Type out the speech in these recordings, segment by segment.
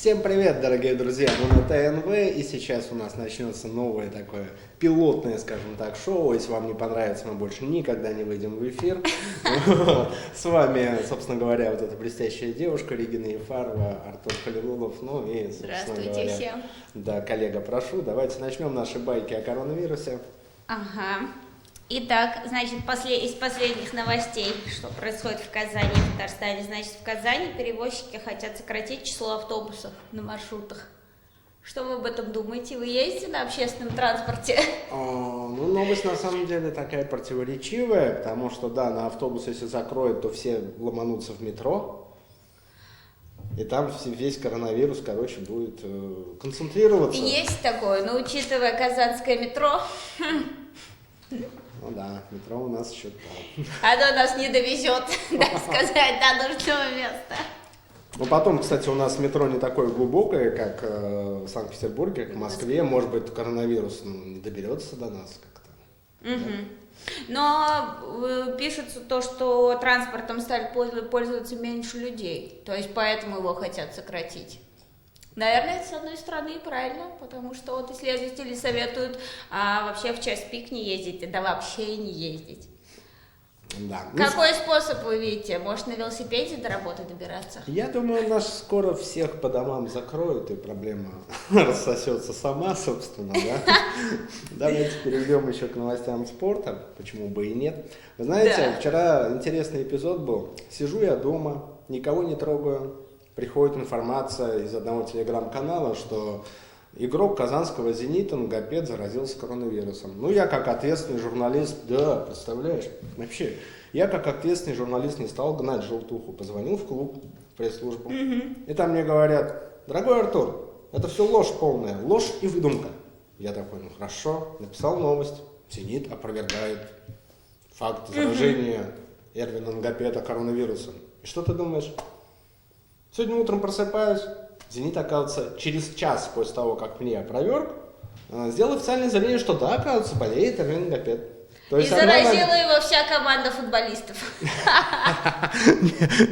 Всем привет, дорогие друзья, мы на ТНВ, и сейчас у нас начнется новое такое пилотное, скажем так, шоу. Если вам не понравится, мы больше никогда не выйдем в эфир. С вами, собственно говоря, вот эта блестящая девушка Регина Ефарова, Артур Халилулов, ну и, здравствуйте всем. Да, коллега, прошу, давайте начнем наши байки о коронавирусе. Ага. Итак, значит, из последних новостей, что происходит в Казани, в Татарстане. Значит, в Казани перевозчики хотят сократить число автобусов на маршрутах. Что вы об этом думаете? Вы ездите на общественном транспорте? Ну, новость на самом деле такая противоречивая, потому что, да, на автобус, если закроют, то все ломанутся в метро, и там весь коронавирус, короче, будет концентрироваться. Есть такое, но учитывая казанское метро... Ну да, метро у нас еще там. Оно нас не довезет, так сказать, до нужного места. Ну потом, кстати, у нас метро не такое глубокое, как в Санкт-Петербурге, как в Москве. Может быть, коронавирус не доберется до нас как-то. Угу. Но пишется то, что транспортом стали пользоваться меньше людей, то есть поэтому его хотят сократить. Наверное, это с одной стороны правильно, потому что вот исследователи советуют вообще в час пик не ездить, да вообще не ездить. Да. Какой способ вы видите? Может, на велосипеде до работы добираться? Я думаю, нас скоро всех по домам закроют, и проблема рассосется сама, собственно, да? Давайте перейдем еще к новостям спорта, почему бы и нет. Вы знаете, вчера интересный эпизод был. Сижу я дома, никого не трогаю. Приходит информация из одного телеграм-канала, что игрок казанского «Зенита» Нгапет заразился коронавирусом. Ну, я как ответственный журналист, да, представляешь, вообще, я как ответственный журналист не стал гнать желтуху, позвонил в клуб, в пресс-службу, и там мне говорят: дорогой Артур, это все ложь полная, ложь и выдумка. Я такой: ну хорошо, написал новость, «Зенит» опровергает факт заражения Эрвина Нгапета коронавирусом. И что ты думаешь? Сегодня утром просыпаюсь, «Зенит», оказывается, через час после того, как мне опроверг, сделал официальное заявление, что да, оказывается, болеет Эрвин Нгапет. И заразила его вся команда футболистов.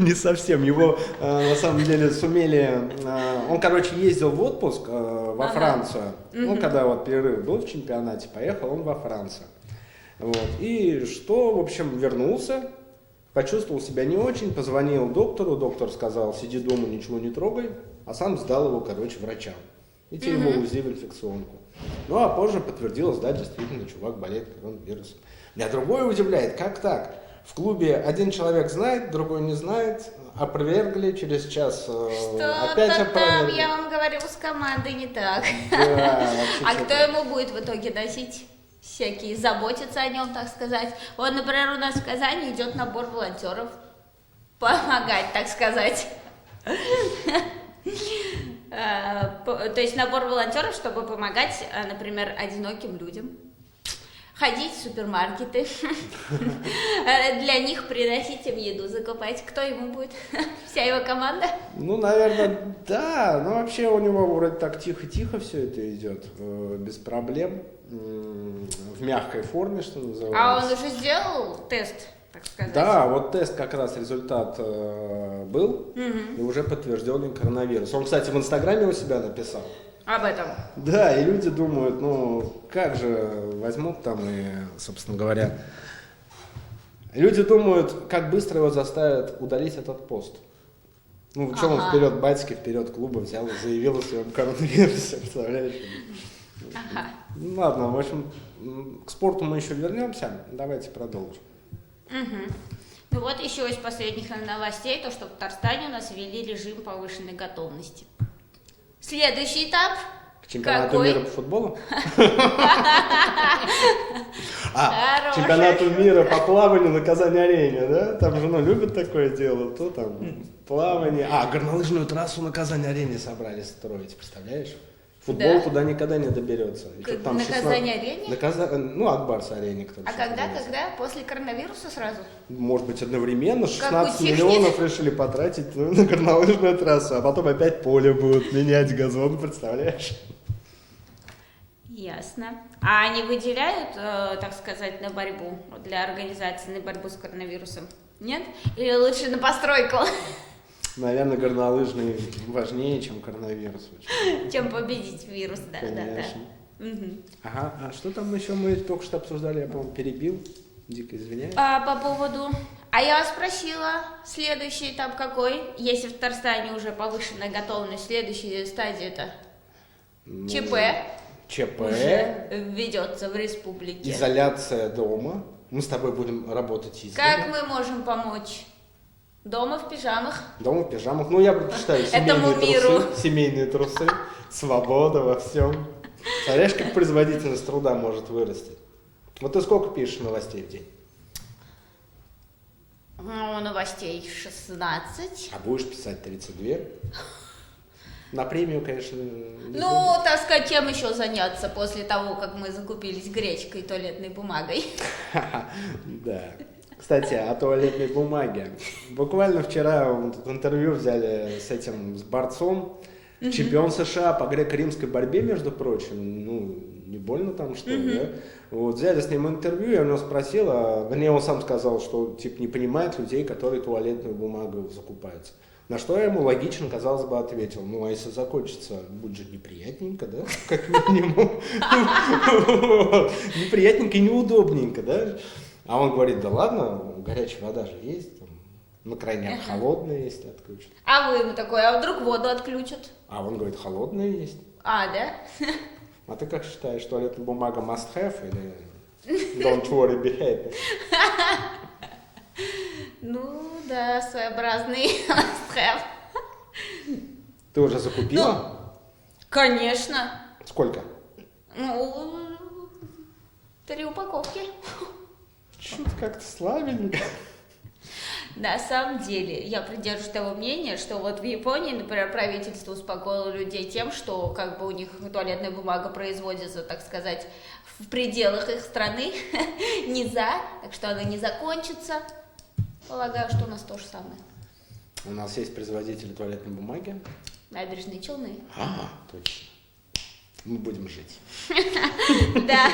Не совсем. Его, на самом деле, сумели... Он, короче, ездил в отпуск во Францию. Ну, когда вот перерыв был в чемпионате, поехал он во Францию. И что, в общем, вернулся. Почувствовал себя не очень, позвонил доктору, доктор сказал: сиди дома, ничего не трогай, а сам сдал его, короче, врачам. И те ему УЗИ в инфекционку. Ну, а позже подтвердилось, да, действительно, чувак болеет коронавирусом. Меня другое удивляет, как так? В клубе один человек знает, другой не знает, опровергли, через час опять опровергли. Там, я вам говорю, с командой не так. Да, а кто ему будет в итоге носить? Всякие, заботятся о нем, так сказать. Вот, например, у нас в Казани идет набор волонтеров. Помогать, так сказать. То есть набор волонтеров, чтобы помогать, например, одиноким людям. Ходить в супермаркеты. Для них приносить им еду, закупать. Кто ему будет? Вся его команда? Ну, наверное, да. Но вообще у него вроде так тихо-тихо все это идет. Без проблем. В мягкой форме, что называется. А он уже сделал тест, так сказать? Да, вот тест, как раз результат был, и уже подтвержденный коронавирус. Он, кстати, в Инстаграме у себя написал. Об этом? Да, и люди думают, ну, как же возьмут там и, собственно говоря, люди думают, как быстро его заставят удалить этот пост. Ну, что он вперед батьки, вперед клуба взял и заявил о своем коронавирусе, представляешь? Ага. Ну, ладно, в общем, к спорту мы еще вернемся. Давайте продолжим. Ну вот еще из последних новостей, то, что в Татарстане у нас ввели режим повышенной готовности. Следующий этап. К чемпионату мира по футболу? Чемпионату мира по плаванию на Казани-арене, да? Там же, любят такое дело. То там плавание. Горнолыжную трассу на Казани-арене собрались строить, представляешь? Футбол туда никогда не доберется. Там на Казани-арене? Акбарс-арене. А когда? После коронавируса сразу? Может быть, одновременно 16 миллионов решили потратить на горнолыжную трассу, а потом опять поле будут менять, газон, представляешь? Ясно. А они выделяют, так сказать, на борьбу, для организации, на борьбу с коронавирусом? Нет? Или лучше на постройку? Наверное, горнолыжный важнее, чем коронавирус. Чем победить вирус, да. Конечно. Мгм. Ага, а что там еще мы только что обсуждали, я, по-моему, перебил. Дико извиняюсь. По поводу... А я вас спросила, следующий этап какой? Если в Татарстане уже повышенная готовность, следующая стадия это Ну, ЧП ЧП, уже ведется в республике. изоляция дома. Мы с тобой будем работать из Как дома. мы можем помочь? Дома в пижамах? Дома в пижамах. Ну, я предпочитаю Этому миру. Семейные трусы, свобода во всем. Смотришь, как производительность труда может вырасти. Вот ты сколько пишешь новостей в день? Ну, новостей 16. А будешь писать 32? На премию, конечно, не Ну, так сказать, чем еще заняться после того, как мы закупились гречкой и туалетной бумагой? Да. Кстати, о туалетной бумаге. Буквально вчера в интервью взяли с борцом, чемпион США по греко-римской борьбе, между прочим. Ну, не больно там что, да? Вот, взяли с ним интервью, я у него спросил, вернее, он сам сказал, что типа не понимает людей, которые туалетную бумагу закупаются. На что я ему логично, казалось бы, ответил: ну, а если закончится, будет же неприятненько, да, как минимум. Неприятненько и неудобненько, да. А он говорит: да ладно, горячая вода же есть, на крайняк холодная есть, отключат. А вы ему такой, а вдруг воду отключат? А он говорит: холодная есть. А, да? А ты как считаешь, туалетная бумага must have или don't worry, be happy? Ну, да, своеобразный must-have. Ты уже закупила? Конечно. Сколько? Ну, 3 упаковки. Чуть как-то слабенько. На самом деле, я придерживаюсь того мнения, что вот в Японии, например, правительство успокоило людей тем, что как бы у них туалетная бумага производится, так сказать, в пределах их страны, не за, так что она не закончится. Полагаю, что у нас то же самое. У нас есть производители туалетной бумаги. Набережные Челны. Ага, точно. Мы будем жить. Да.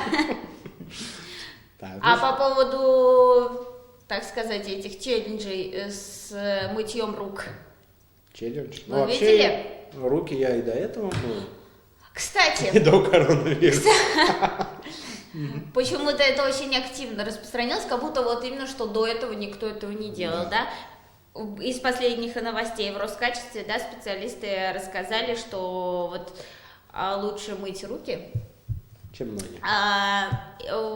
Так, А по поводу, так сказать, этих челленджей с мытьем рук. челлендж. Вы видели? Руки я и до этого мыл. Кстати, И до коронавируса. почему-то это очень активно распространилось, как будто вот именно что до этого никто этого не делал, да? Из последних новостей в Роскачестве, да, специалисты рассказали, что вот лучше мыть руки. Чем ноги.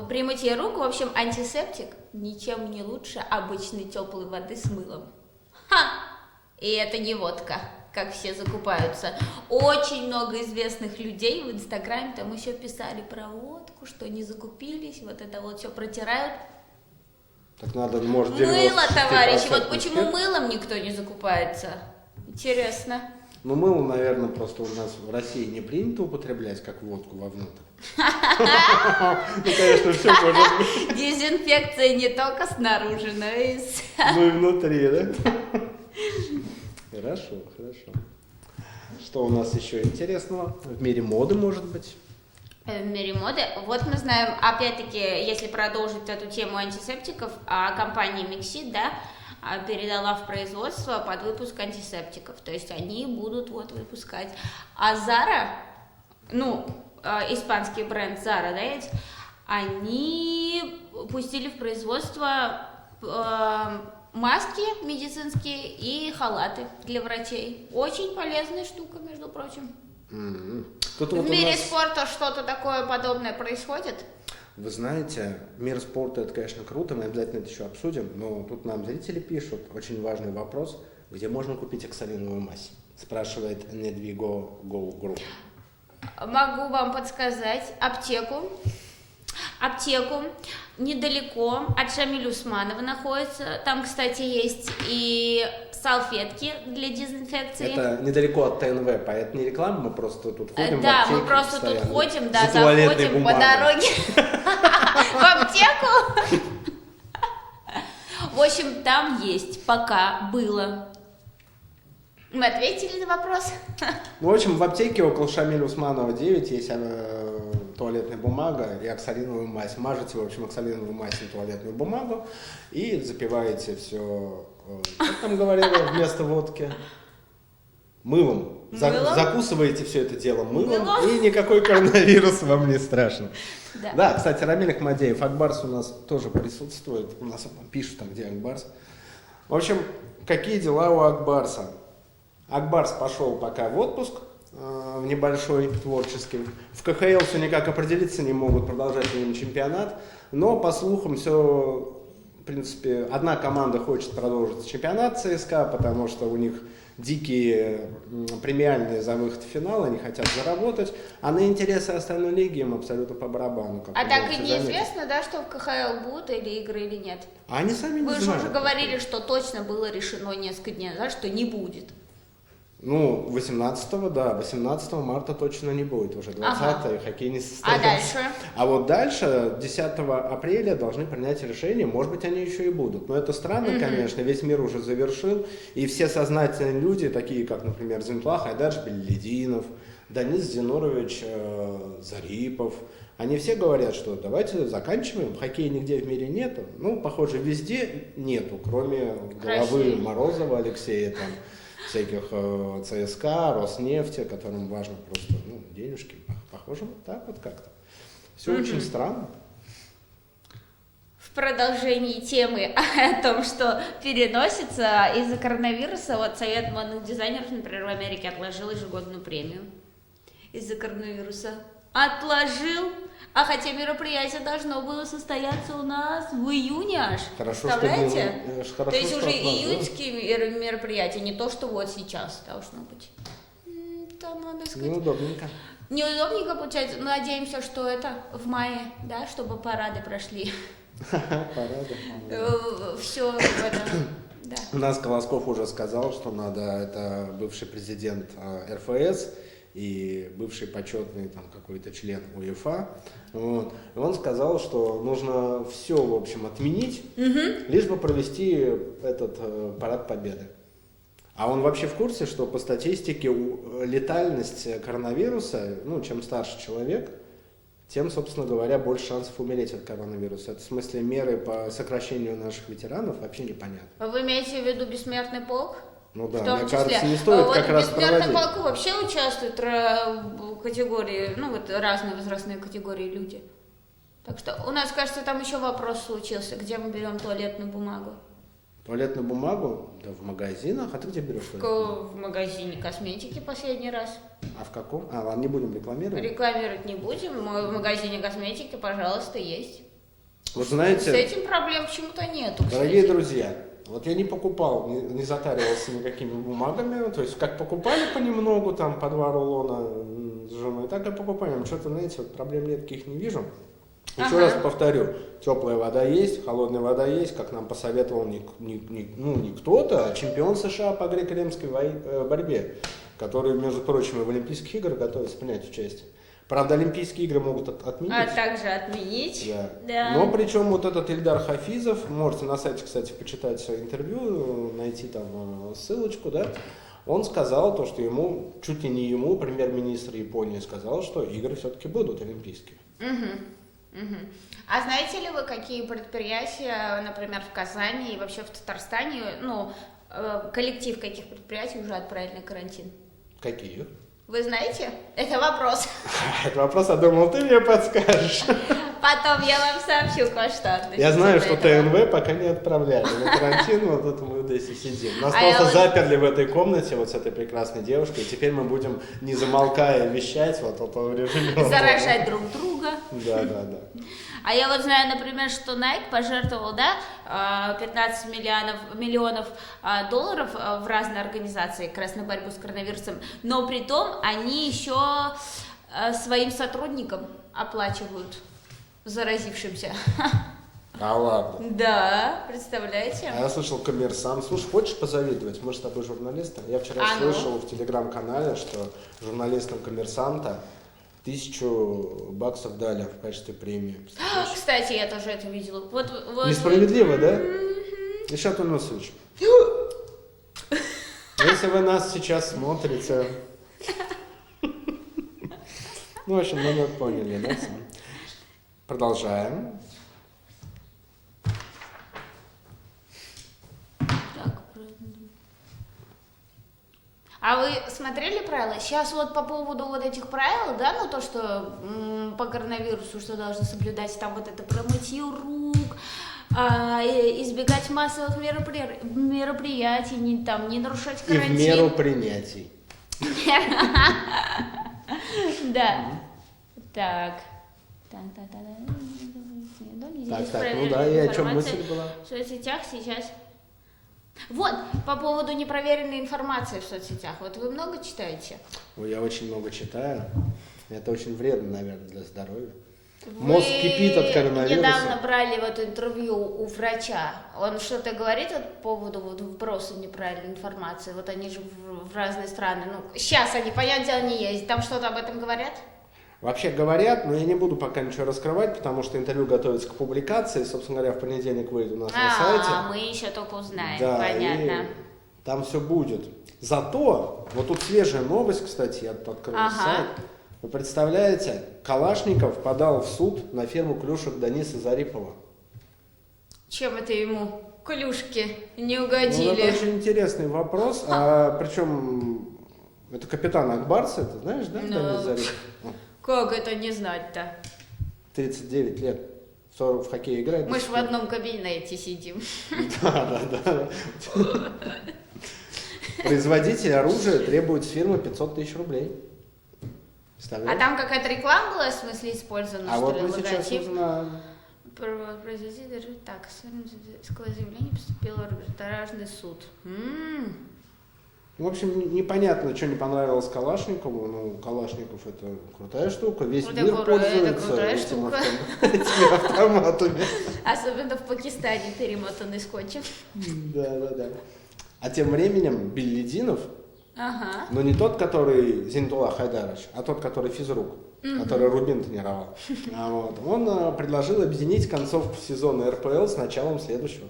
При мытье рук, в общем, антисептик ничем не лучше обычной теплой воды с мылом. Ха! И это не водка, как все закупаются. Очень много известных людей в Инстаграме там еще писали про водку, что не закупились, вот это вот все протирают. Так надо, может, Мыло, товарищи, вот почему мылом никто не закупается? Интересно. Ну, мыло, наверное, просто у нас в России не принято употреблять, как водку вовнутрь. Ну, конечно, все может быть. Дезинфекция не только снаружи, но и Ну и внутри, да? Хорошо, хорошо. Что у нас еще интересного? В мире моды, может быть? В мире моды. Вот мы знаем, опять-таки, если продолжить эту тему антисептиков, компания Mixit, да, передала в производство под выпуск антисептиков. То есть они будут вот выпускать. А Zara, ну, испанский бренд Zara, да, ведь, они пустили в производство маски медицинские и халаты для врачей. Очень полезная штука, между прочим. Тут В вот мире у нас, спорта что-то такое подобное происходит? вы знаете, мир спорта — это, конечно, круто, мы обязательно это еще обсудим, но тут нам зрители пишут очень важный вопрос: где можно купить оксалиновую мазь? Спрашивает Недвиго Go Group. Могу вам подсказать аптеку. Аптеку недалеко от Шамиля Усманова находится. Там, кстати, есть и салфетки для дезинфекции. Это недалеко от ТНВ, поэтому не реклама, мы просто тут ходим в Да, аптеку мы просто постоянно. тут ходим, да, За туалетной заходим по бумагой. дороге в аптеку. В общем, там есть, пока было. Мы ответили на вопрос? Ну, в общем, в аптеке около Шамиля Усманова 9 есть туалетная бумага и оксалиновую мазь. Мажете, в общем, оксалиновую мазь на туалетную бумагу и запиваете все, как там говорили, вместо водки? Мылом. Закусываете все это дело мылом, и никакой коронавирус вам не страшен. Да, кстати, Рамиль Ахмадеев, Акбарс у нас тоже присутствует. У нас пишут там, где Акбарс. В общем, какие дела у Акбарса? Акбарс пошел пока в отпуск, в небольшой творческий. В КХЛ все никак определиться не могут, продолжать ли им чемпионат. Но, по слухам, все, в принципе, одна команда хочет продолжить чемпионат ЦСКА, потому что у них дикие премиальные за выход в финал, они хотят заработать, а на интересы остальной лиги им абсолютно по барабану. А так и неизвестно, да, что в КХЛ будут или игры, или нет? А они сами не знают. Вы же уже говорили, что точно было решено несколько дней назад, что не будет. Ну, 18-го, да, 18 марта точно не будет, уже 20-е хоккей не состоится. А дальше? А вот дальше, 10 апреля должны принять решение, может быть, они еще и будут. Но это странно, конечно, весь мир уже завершил, и все сознательные люди, такие как, например, Зинтла Хайдардж Беллидинов, Данис Зинурович Зарипов, они все говорят, что давайте заканчиваем, хоккея нигде в мире нету. Ну, похоже, везде нету, кроме главы Морозова Алексея, там, всяких ЦСКА, Роснефти, которым важно просто денежки. Похоже, вот так вот как-то. Все очень странно. В продолжении темы о том, что переносится из-за коронавируса, вот Совет модных дизайнеров, например, в Америке отложил ежегодную премию из-за коронавируса. Отложил. А хотя мероприятие должно было состояться у нас в июне аж. Хорошо, представляете? Хорошо, то есть что уже отложил. июньские мероприятия, не то, что вот сейчас должно быть. Там, надо сказать. Неудобненько. Неудобненько получается. Надеемся, что это в мае, да, чтобы парады прошли. Парады. Все в этом. Да. У нас Колосков уже сказал, что надо, это бывший президент РФС и бывший почетный там какой-то член УЕФА. Вот. И он сказал, что нужно все, в общем, отменить, лишь бы провести этот парад Победы. А он вообще в курсе, что по статистике летальность коронавируса, чем старше человек, тем, собственно говоря, больше шансов умереть от коронавируса. Это в смысле меры по сокращению наших ветеранов вообще непонятно. Вы имеете в виду бессмертный полк? Ну да, в том мне числе. кажется, не стоит вот как раз в проводить. бессмертном полку вообще участвуют категории, разные возрастные категории люди. Так что у нас, кажется, там еще вопрос случился, где мы берем туалетную бумагу. Туалетную бумагу? Да в магазинах. А ты где берешь туалетную бумагу? В магазине косметики последний раз. А в каком? Ладно, не будем рекламировать. Рекламировать не будем. В магазине косметики, пожалуйста, есть. Вот знаете, с этим проблем почему-то нету. Дорогие друзья, вот я не покупал, не затаривался никакими бумагами. То есть как покупали понемногу, там по 2 рулона с женой, так и покупаем. Что-то, знаете, вот проблем нет, таких не вижу. Еще раз повторю, теплая вода есть, холодная вода есть, как нам посоветовал не кто-то, а чемпион США по греко-римской борьбе, который, между прочим, и в Олимпийских играх готовится принять участие. Правда, Олимпийские игры могут отменить. А также отменить. Да. Но причем вот этот Ильдар Хафизов, можете на сайте, кстати, почитать свое интервью, найти там ссылочку, да, он сказал то, что ему, чуть ли не ему, премьер-министр Японии сказал, что игры все-таки будут олимпийские. А знаете ли вы, какие предприятия, например, в Казани и вообще в Татарстане, коллектив каких предприятий уже отправили на карантин? Какие? Вы знаете? Это вопрос. Это вопрос, я думал, ты мне подскажешь. Потом я вам сообщу кое-что. Я знаю, что ТНВ пока не отправляли на карантин, вот тут мы здесь и сидим. Нас просто заперли в этой комнате вот с этой прекрасной девушкой, и теперь мы будем, не замолкая, вещать вот в режиме. Заражать друг друга. Да. А я вот знаю, например, что Nike пожертвовал, 15 миллионов долларов в разные организации как раз на борьбу с коронавирусом, но при том они еще своим сотрудникам оплачивают заразившимся. А ладно. Да, представляете? А я слышал Коммерсант. Слушай, хочешь позавидовать? Мы же с тобой журналисты. Я вчера слышал в телеграм-канале, что журналистам Коммерсанта $1000 дали в качестве премии. Кстати, я тоже это видела. Вот. Несправедливо, да? Ильшат Унусович, если вы нас сейчас смотрите, Ну, в общем, мы поняли, да? Продолжаем. А вы смотрели правила? Сейчас вот по поводу вот этих правил, да, ну то, что по коронавирусу, что должны соблюдать, там вот это про мытье рук, избегать массовых мероприятий, не нарушать карантин. И в меру принятий. Да. Так. Так, ну да, и о чем мысль была? В соцсетях сейчас... Вот, по поводу непроверенной информации в соцсетях. Вот вы много читаете? Ой, я очень много читаю. Это очень вредно, наверное, для здоровья. Мозг кипит от коронавируса. Недавно брали вот интервью у врача. Он что-то говорит по поводу вот вброса неправильной информации. Вот они же в разные страны. Ну, сейчас они, понятное дело, не ездят. Там что-то об этом говорят? Вообще говорят, но я не буду пока ничего раскрывать, потому что интервью готовится к публикации. Собственно говоря, в понедельник выйдет у нас на сайте. Мы еще только узнаем, да, понятно. Там все будет. Зато, вот тут свежая новость, кстати, я тут открыл сайт. Вы представляете, Калашников подал в суд на фирму клюшек Дениса Зарипова. Чем это ему клюшки не угодили? Ну, это очень интересный вопрос. Причем, это капитан Акбарса, ты знаешь, да, Денис Зарипов? Как это не знать-то? 39 лет. 40 в хоккей играет. Мы ж в одном кабинете сидим. Да. Производитель оружия требует с фирмы 500 тысяч рублей. А там какая-то реклама была, в смысле, использована, что ли, вот мы сейчас логотип? узнаем. Производитель, так, сквозь заявление поступил в арбитражный суд. В общем, непонятно, что не понравилось Калашникову. Ну, Калашников это крутая штука. Весь мир пользуется этими автоматами. Особенно в Пакистане перемотанный скотчем. Да. А тем временем Беллидинов, но не тот, который Зинтула Хайдарович, а тот, который физрук, который Рубин тренировал. Он предложил объединить концовку сезона РПЛ с началом следующего.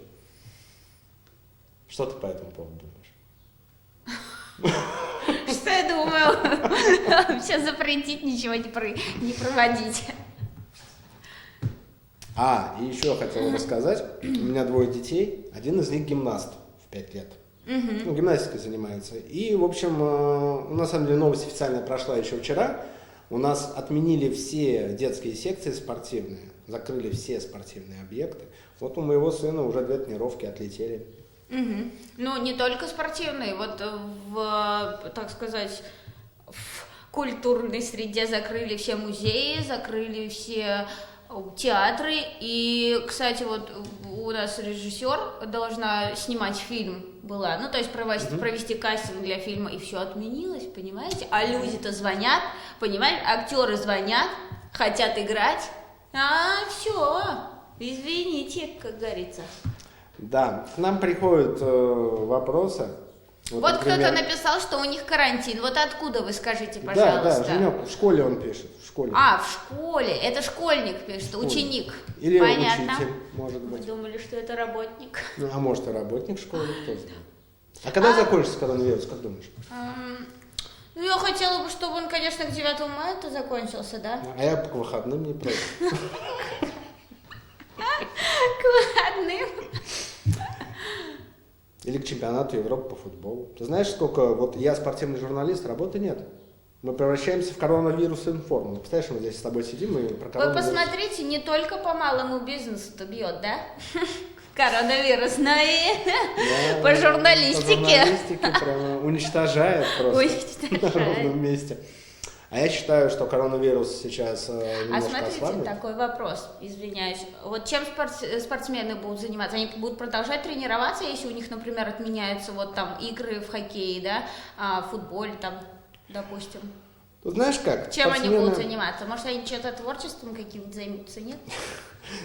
Что ты по этому поводу думаешь? Что я думаю? Вообще запретить ничего не проводить. И еще я хотел рассказать. У меня 2 детей. Один из них гимнаст в 5 лет. Ну, гимнастикой занимается. И, в общем, на самом деле новость официально прошла еще вчера. У нас отменили все детские секции спортивные. Закрыли все спортивные объекты. Вот у моего сына уже 2 тренировки отлетели. Ну, не только спортивные, вот так сказать, в культурной среде закрыли все музеи, закрыли все театры. И, кстати, вот у нас режиссер должна снимать фильм была, ну, то есть провести кастинг для фильма, и все отменилось, понимаете? А люди-то звонят, понимаете, актеры звонят, хотят играть, все, извините, как говорится. Да, к нам приходят вопросы. Вот кто-то написал, что у них карантин. Вот откуда вы скажите, пожалуйста? Да, Женек, в школе он пишет. В школе. В школе. Это школьник пишет, ученик. Или понятно. Учитель, может быть. Мы думали, что это работник. Ну, а может и работник школы, кто знает. А когда закончится коронавирус, как думаешь? Ну, я хотела бы, чтобы он, конечно, к 9 мая-то закончился, да? А я к выходным не против. К выходным? Или к чемпионату Европы по футболу. Ты знаешь, сколько... Вот я спортивный журналист, работы нет. Мы превращаемся в коронавирус-информ. Представляешь, мы здесь с тобой сидим и про коронавирус. Вы посмотрите, не только по малому бизнесу-то бьет, да? Коронавирус, но и по журналистике. По журналистике прямо уничтожает просто на ровном месте. А я считаю, что коронавирус сейчас немножко смотрите, ослабнет. такой вопрос, извиняюсь. Вот чем спортсмены будут заниматься? Они будут продолжать тренироваться, если у них, например, отменяются вот там игры в хоккее, да, в футболе там, допустим. Тут знаешь как? Чем они будут заниматься? Может, они что-то творчеством каким-то займутся, нет?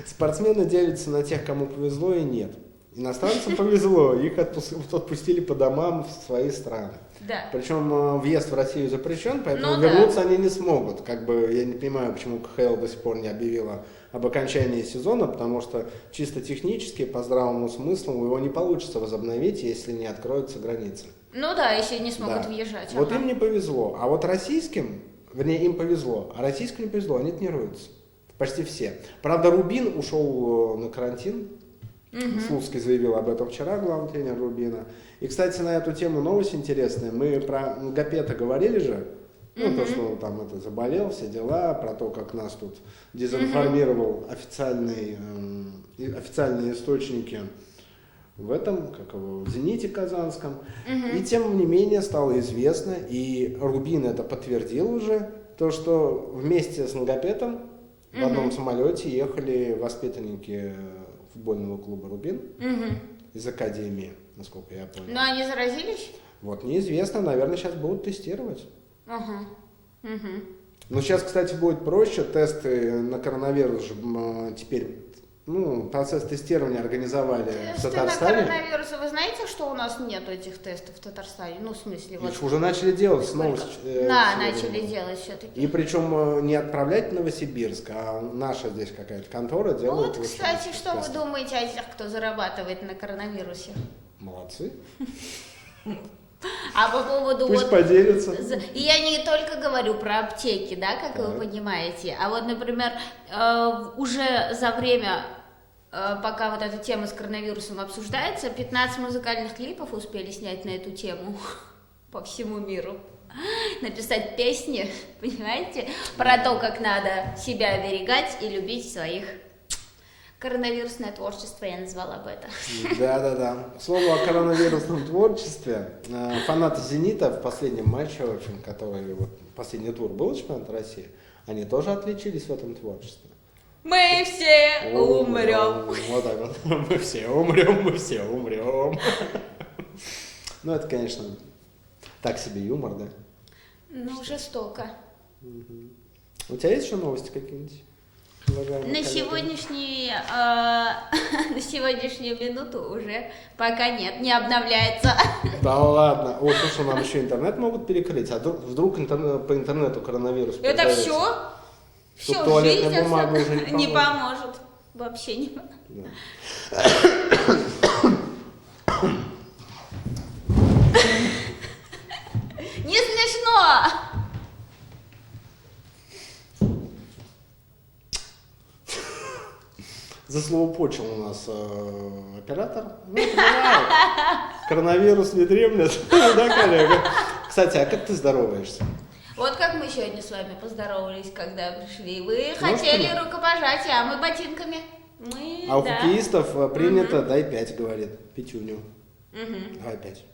Спортсмены делятся на тех, кому повезло и нет. Иностранцам повезло, их отпустили по домам в свои страны. Да. Причем въезд в Россию запрещен, поэтому вернуться они не смогут. Как бы я не понимаю, почему КХЛ до сих пор не объявила об окончании сезона, потому что чисто технически, по здравому смыслу, его не получится возобновить, если не откроются границы. Ну да, если не смогут въезжать. Вот им не повезло. А вот российским вернее, им повезло, а российским не повезло, они тренируются. Почти все. Правда, Рубин ушел на карантин. Слуцкий заявил об этом вчера, главный тренер Рубина. И, кстати, на эту тему новость интересная. Мы про Нгапета говорили же. Ну, то, что он там это заболел, все дела, про то, как нас тут дезинформировал официальные источники в этом, как его, в «Зените» казанском. И тем не менее стало известно, и Рубин это подтвердил уже, то, что вместе с Нгапетом в одном самолете ехали воспитанники футбольного клуба «Рубин» из академии, насколько я понял. Но они заразились? Вот, неизвестно, наверное, сейчас будут тестировать. Но сейчас, кстати, будет проще, тесты на коронавирус же теперь, ну, процесс тестирования организовали в Татарстане. На коронавирус, вы знаете, что у нас нет этих тестов в Татарстане? Ну, в смысле, вот... Уже начали делать снова. Да, начали делать все-таки. И причем не отправлять в Новосибирск, а наша здесь какая-то контора делает. Вот, кстати, что вы думаете о тех, кто зарабатывает на коронавирусе? Молодцы. А по поводу... Пусть поделятся. И я не только говорю про аптеки, да, как вы понимаете, а вот, например, уже за время, пока вот эта тема с коронавирусом обсуждается, 15 музыкальных клипов успели снять на эту тему по всему миру. Написать песни, понимаете, про то, как надо себя оберегать и любить своих. Коронавирусное творчество я назвала бы это. Да. К слову о коронавирусном творчестве. Фанаты «Зенита» в последнем матче, в общем, который вот, последний тур был чемпионат России, они тоже отличились в этом творчестве. Мы все умрем. Вот так вот. Мы все умрем. Ну, это, конечно, так себе юмор, да? Ну, жестоко. У тебя есть еще новости какие-нибудь? На сегодняшнюю минуту уже пока нет, не обновляется. Да ладно. О, слушай, нам еще интернет могут перекрыть, а вдруг по интернету коронавирус Это передается. все? Все, туалетная жизнь бумага уже не поможет. Вообще не поможет. Да. Не смешно! Заслоупочил у нас оператор. Ну, понимаю. Коронавирус не дремлет. Да, коллега? Кстати, а как ты здороваешься? Вот как мы сегодня с вами поздоровались, когда пришли. Вы хотели рукопожатия, а мы ботинками. А у хоккеистов принято дай 5, говорит, пятюню. Давай 5.